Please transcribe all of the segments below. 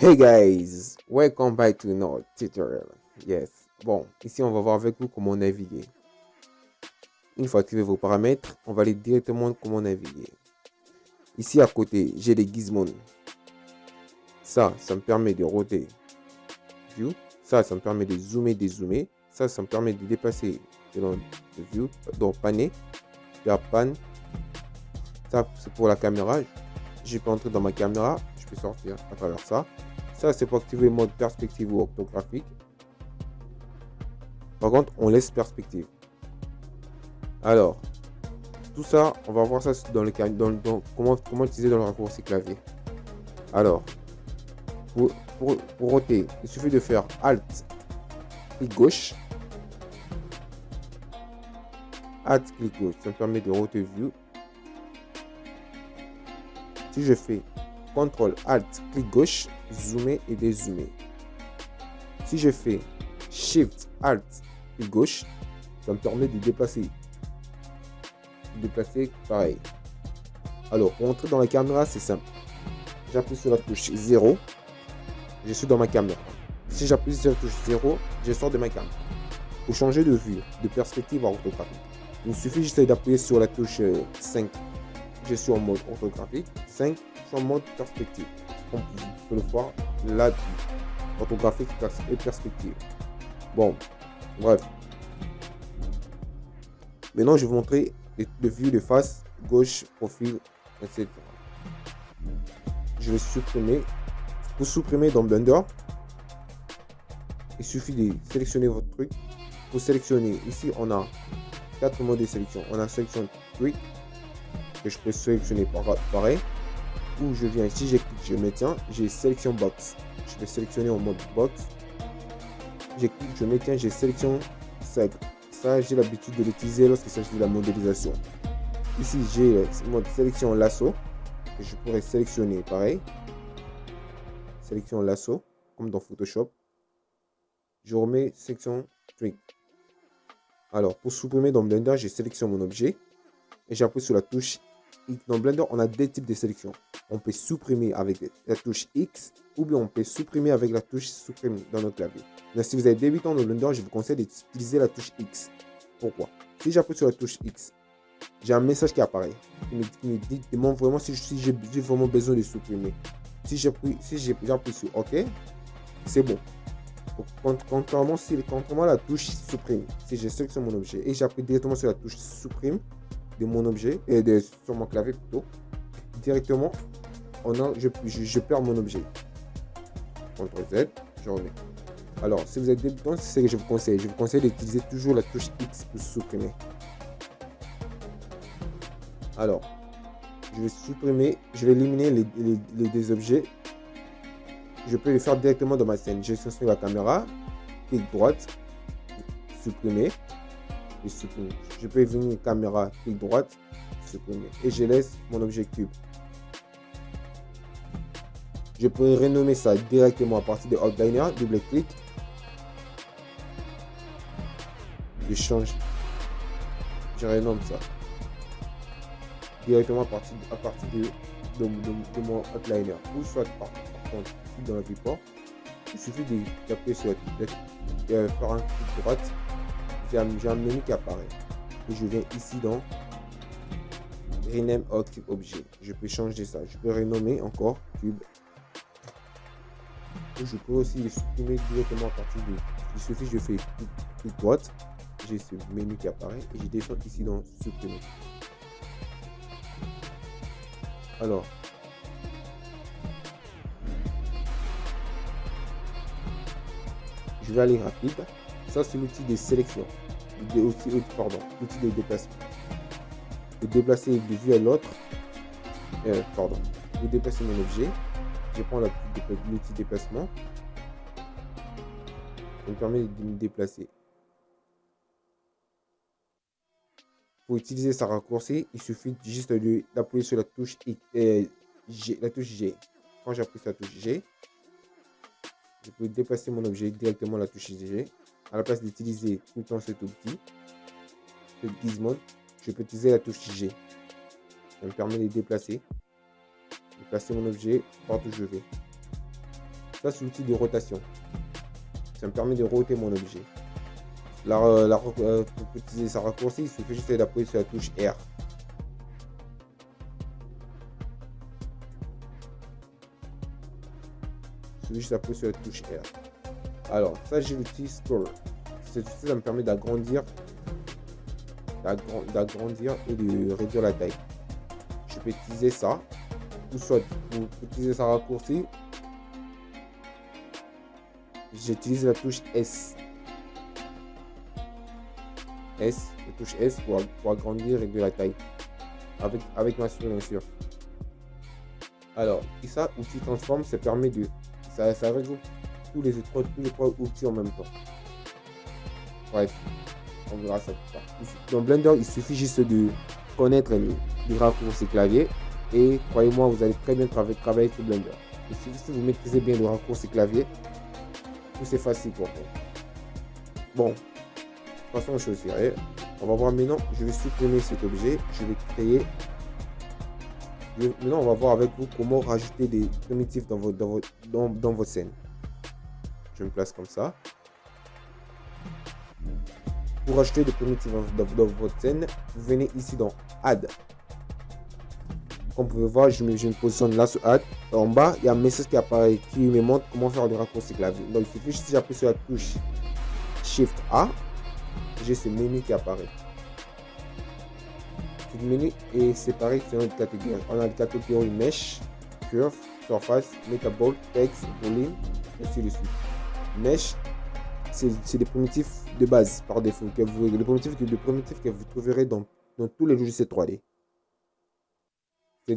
Hey guys, welcome back to another tutorial. Yes, bon, ici on va voir avec vous comment naviguer. Une fois activé vos paramètres, on va aller directement comment naviguer. Ici à côté, j'ai les gizmos. Ça me permet de roter. View. Ça me permet de zoomer, dézoomer. Ça me permet de déplacer dans le view, dans panner, faire pan. Ça, c'est pour la caméra. Je peux entrer dans ma caméra, je peux sortir à travers ça. Ça, c'est pour activer le mode perspective ou orthographique. Par contre, on laisse perspective. Alors, tout ça, on va voir ça dans le comment utiliser dans le raccourci clavier. Alors, pour roter, il suffit de faire Alt, clic gauche. Alt, clic gauche, ça me permet de roter view. Si je fais CTRL, Alt, clic gauche, zoomer et dézoomer. Si je fais Shift, Alt, clic gauche, ça me permet de déplacer. Pareil. Alors, pour entrer dans la caméra, c'est simple. J'appuie sur la touche 0, je suis dans ma caméra. Si j'appuie sur la touche 0, je sors de ma caméra. Pour changer de vue, de perspective à orthographique, il suffit juste d'appuyer sur la touche 5. Je suis en mode orthographique. 5, je suis en mode perspective. Comme vous pouvez le voir là, orthographique et perspective. Bon, bref. Maintenant, je vais vous montrer le vue de face, gauche, profil, etc. Je vais supprimer. Pour supprimer dans Blender, il suffit de sélectionner votre truc. Pour sélectionner, ici, on a 4 modes de sélection. On a sélection quick, que je peux sélectionner pareil. Où je viens ici, je maintiens, j'ai sélection box. Je vais sélectionner en mode box. Je maintiens, j'ai sélection cercle. Ça, j'ai l'habitude de l'utiliser lorsqu'il s'agit de la modélisation. Ici, j'ai le mode sélection lasso, que je pourrais sélectionner pareil. Sélection lasso, comme dans Photoshop. Je remets section string. Alors, pour supprimer dans Blender, je sélectionne mon objet et j'appuie sur la touche X. Dans Blender, on a deux types de sélection. On peut supprimer avec la touche X ou bien on peut supprimer avec la touche supprime dans notre clavier. Mais si vous êtes débutant dans Blender, je vous conseille d'utiliser la touche X. Pourquoi? Si j'appuie sur la touche X, j'ai un message qui apparaît qui me demande vraiment si j'ai vraiment besoin de supprimer. Si j'appuie sur OK, c'est bon. Contrairement à la touche supprime, si je sélectionne mon objet et j'appuie directement sur la touche supprime de mon objet, sur mon clavier plutôt, directement, je perds mon objet. CTRL Z, je remets. Alors, si vous êtes débutant, c'est ce que je vous conseille. Je vous conseille d'utiliser toujours la touche X pour supprimer. Alors, je vais supprimer, je vais éliminer les deux objets. Je peux le faire directement dans ma scène. Je sélectionne la caméra, clic droite, supprimer, et supprimer. Je peux venir caméra, clic droite, supprimer. Et je laisse mon objet cube. Je peux renommer ça directement à partir de Outliner, double-clic. Je change. Je renomme ça. Directement à partir de mon Outliner. Ou soit par contre, dans la viewport, il suffit d'appuyer sur faire un clic droite. J'ai un menu qui apparaît. Et je viens ici dans Rename Active Objet. Je peux changer ça. Je peux renommer encore cube. Et je peux aussi le supprimer directement à partir de. Il suffit, je fais clic droite. J'ai ce menu qui apparaît et je descends ici dans supprimer. Alors, je vais aller rapide. Ça, c'est l'outil de sélection. L'outil de déplacement. De déplacer de vue à l'autre. De déplacer mon objet. Je prends l'outil déplacement. Ça me permet de me déplacer. Pour utiliser sa raccourci, il suffit juste d'appuyer sur la touche G, la touche G. Quand j'appuie sur la touche G, je peux déplacer mon objet directement à la touche G. À la place d'utiliser tout le temps cet outil, ce gizmo, je peux utiliser la touche G. Ça me permet de déplacer mon objet partout où je vais. Ça, c'est l'outil de rotation. Ça me permet de roter mon objet. Pour utiliser sa raccourci, il suffit juste d'appuyer sur la touche R. Il suffit juste d'appuyer sur la touche R. Alors, ça, j'ai l'outil Scroll. Cet outil, ça me permet d'agrandir et de réduire la taille. Je peux utiliser ça, ou soit pour utiliser sa raccourci, j'utilise la touche S. La touche S pour agrandir et réduire la taille. Avec ma souris, bien sûr. Alors, et ça, outil transform, ça permet de. Ça regroupe tous les trois outils en même temps. Bref, on verra ça plus tard. Dans Blender, il suffit juste de connaître les raccourcis clavier. Et croyez-moi, vous allez très bien travailler sur Blender. Et si vous maîtrisez bien le raccourci clavier, tout c'est facile pour vous. Bon, passons aux choses sérieuses. On va voir maintenant, je vais supprimer cet objet. Je vais créer. Maintenant, on va voir avec vous comment rajouter des primitifs dans votre scène. Je me place comme ça. Pour rajouter des primitifs dans votre scène, vous venez ici dans Add. Comme vous pouvez voir, je me positionne là sur Add. En bas, il y a un message qui apparaît qui me montre comment faire des raccourcis clavier. Donc, il suffit juste d'appuyer sur la touche Shift A. J'ai ce menu qui apparaît. Ce menu est séparé selon les catégories. On a les catégories Mesh, Curve, Surface, Metable, Text, Volume, et ainsi de suite. Mesh, c'est des primitifs de base par défaut. Les primitifs que vous trouverez dans tous les logiciels 3D.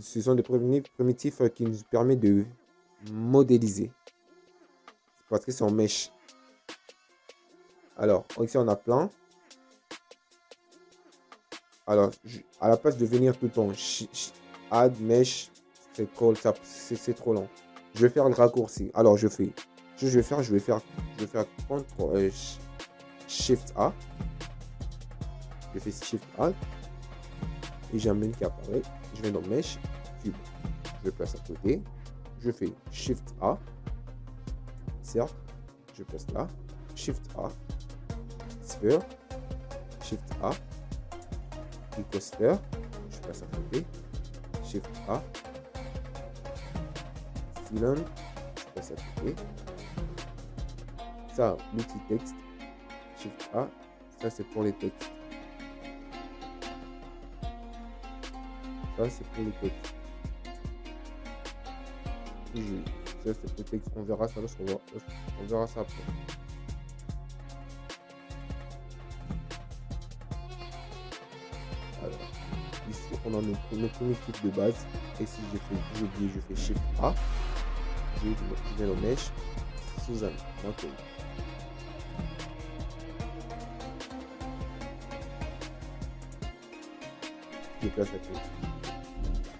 Ce sont des primitifs qui nous permettent de modéliser. Parce que c'est en mesh. Alors, ici on a plein. Alors, à la place de venir tout le temps add mesh, c'est trop long. Je vais faire le raccourci. Alors, je vais faire CTRL Shift A. Je fais Shift A. Et j'ai un menu qui apparaît. Je vais dans Mesh, Cube. Je le place à côté. Je fais Shift A. Cercle. Je place là. Shift A. Sphere. Shift A. Coaster. Je place à côté. Shift A. Cylinder. Je place à côté. Ça, l'outil texte. Shift A. Ça, c'est pour les textes. Ça, c'est pour les textes. Ça, c'est pour le texte. On verra ça on verra ça après. Alors, ici, on a nos primitifs de base. Et si j'ai oublié, je fais Shift A. Je viens au Mesh. Suzanne. Ok. Je place à côté.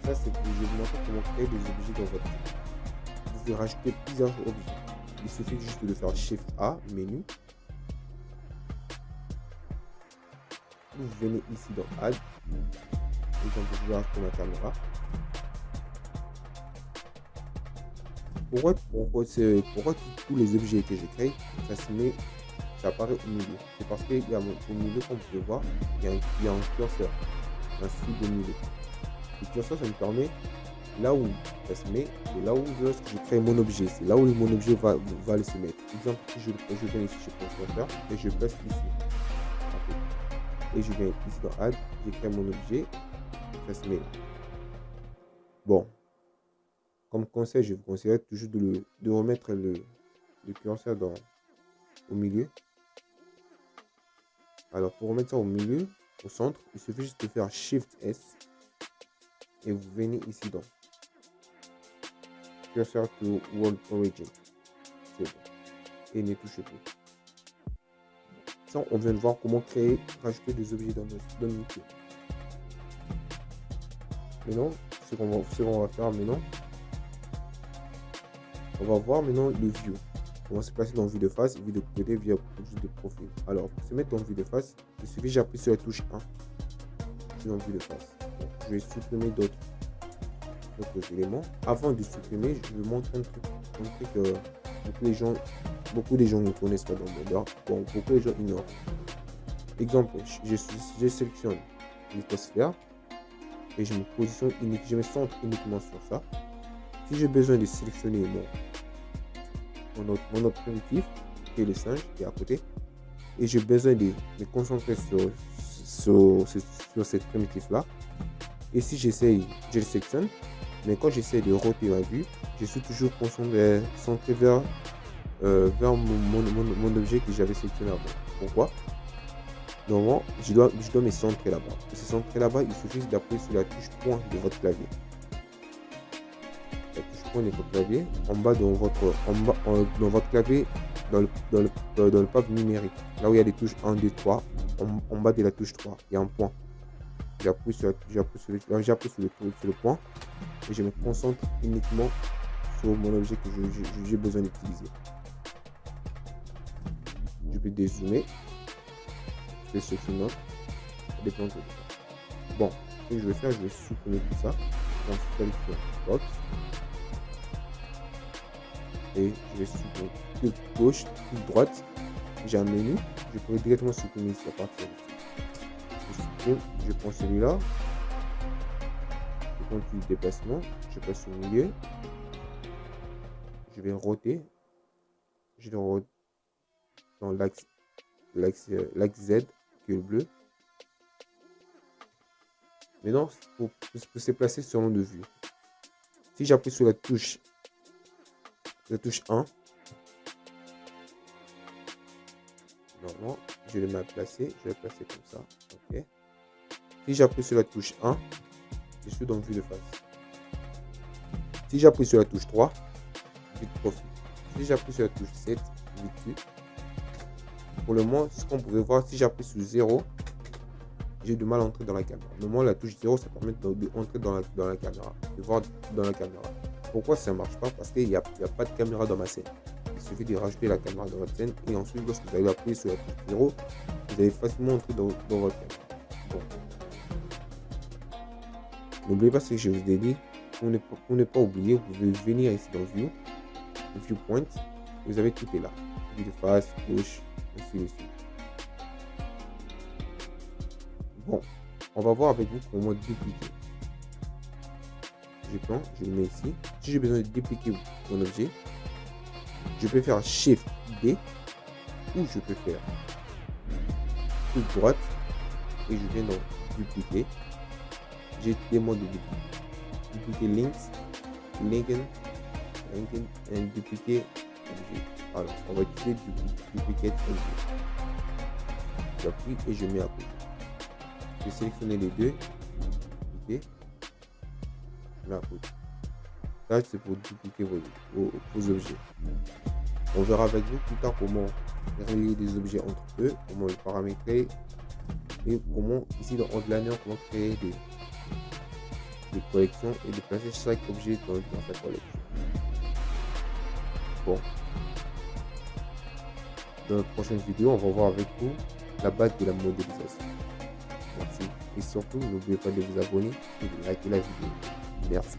Ça, c'est que je vais vous montrer comment créer des objets dans votre jeu. Vous pouvez rajouter plusieurs objets. Il suffit juste de faire Shift A, menu. Vous venez ici dans Add. Et donc, je vais rajouter ma caméra. Pourquoi tous les objets que j'ai créés, ça apparaît au milieu? C'est parce qu'il y a au milieu, comme vous pouvez voir, il y a un curseur, un fil de milieu. Le curseur, ça me permet, là où ça se met, et là où lorsque je crée mon objet, c'est là où mon objet va le se mettre. Par exemple, si je viens ici chez Constructeur et je place ici. Et je viens ici dans Add, je crée mon objet, ça se met. Bon. Comme conseil, je vous conseillerais toujours de remettre le curseur au milieu. Alors, pour remettre ça au milieu, au centre, il suffit juste de faire Shift S. Et vous venez ici dans Cursor to World Origin. C'est bon. Et ne touchez plus. Ça, on vient de voir comment rajouter des objets dans notre outil. Maintenant, ce qu'on va faire maintenant, on va voir maintenant le view. On va se placer dans vue de face, vue de côté, vue de profil. Alors, pour se mettre dans vue de face, il suffit j'appuie sur la touche 1. Je suis dans vue de face. Donc, je vais supprimer d'autres éléments. Avant de supprimer, je vais montrer un truc beaucoup de gens ne connaissent pas dans Blender. Bon, beaucoup de gens ignorent. Exemple, je sélectionne l'ithosphère et je me positionne je me centre uniquement sur ça. Si j'ai besoin de sélectionner mon autre primitif, qui est le singe qui est à côté, et j'ai besoin de me concentrer sur cette primitif là, et si j'essaye, je le sélectionne, mais quand j'essaie de roter ma vue, je suis toujours centré vers mon objet que j'avais sélectionné avant. Pourquoi? Normalement, je dois me centrer là-bas. Pour se centrer là-bas, il suffit d'appuyer sur la touche point de votre clavier. La touche point de votre clavier, en bas dans votre clavier, dans le pavé numérique, là où il y a des touches 1, 2, 3, en bas de la touche 3, il y a un point. J'appuie sur le point et je me concentre uniquement sur mon objet que j'ai besoin d'utiliser. Je peux dézoomer. Je fais ce film là. Ça dépend de ça. Bon, ce que je vais faire, je vais supprimer tout ça. On sélectionne box. Et je vais supprimer clic gauche, clic droite. J'ai un menu. Je pourrais directement supprimer ici à partir de je supprime, je prends celui-là. Je continue le déplacement. Je passe au milieu. Je vais roter. Je vais roter dans l'axe Z qui est le bleu. Maintenant, pour se placer sur l'onde de vue, si j'appuie sur la touche 1, normalement, je le mets à placer. Je vais le placer comme ça. Ok. Si j'appuie sur la touche 1, je suis dans vue de face. Si j'appuie sur la touche 3, vue de profil. Si j'appuie sur la touche 7, vue dessus. Pour le moment, ce qu'on pourrait voir, si j'appuie sur 0, j'ai du mal à entrer dans la caméra. Normalement, la touche 0, ça permet d'entrer dans la caméra, de voir dans la caméra. Pourquoi ça ne marche pas? Parce qu'il n'y a pas de caméra dans ma scène. Il suffit de rajouter la caméra dans votre scène et ensuite, lorsque vous allez appuyer sur la touche 0, vous allez facilement entrer dans votre caméra. Bon. N'oubliez pas ce que je vous ai dit. Pour ne pas oublier, vous pouvez venir ici dans View, Viewpoint. Vous avez tout est là. Vue de face, gauche, ainsi de suite. Bon, on va voir avec vous comment dupliquer. Je prends, je le mets ici. Si j'ai besoin de dupliquer mon objet, je peux faire Shift D ou je peux faire clic droite et je viens dans dupliquer. J'ai des modes de dupliquer. Dupliquer links, et dupliquer objet. Alors, on va utiliser duplicate objet. J'appuie et je mets à côté. Je vais sélectionner les deux. Dupliquer. Je mets à côté. Là, c'est pour dupliquer vos objets. On verra avec vous plus tard comment relier des objets entre eux, comment les paramétrer et comment, ici dans Outliner, comment créer des collections et de placer chaque objet dans sa collection. Bon. Dans la prochaine vidéo, on va voir avec vous la base de la modélisation. Merci. Et surtout, n'oubliez pas de vous abonner et de liker la vidéo. Merci.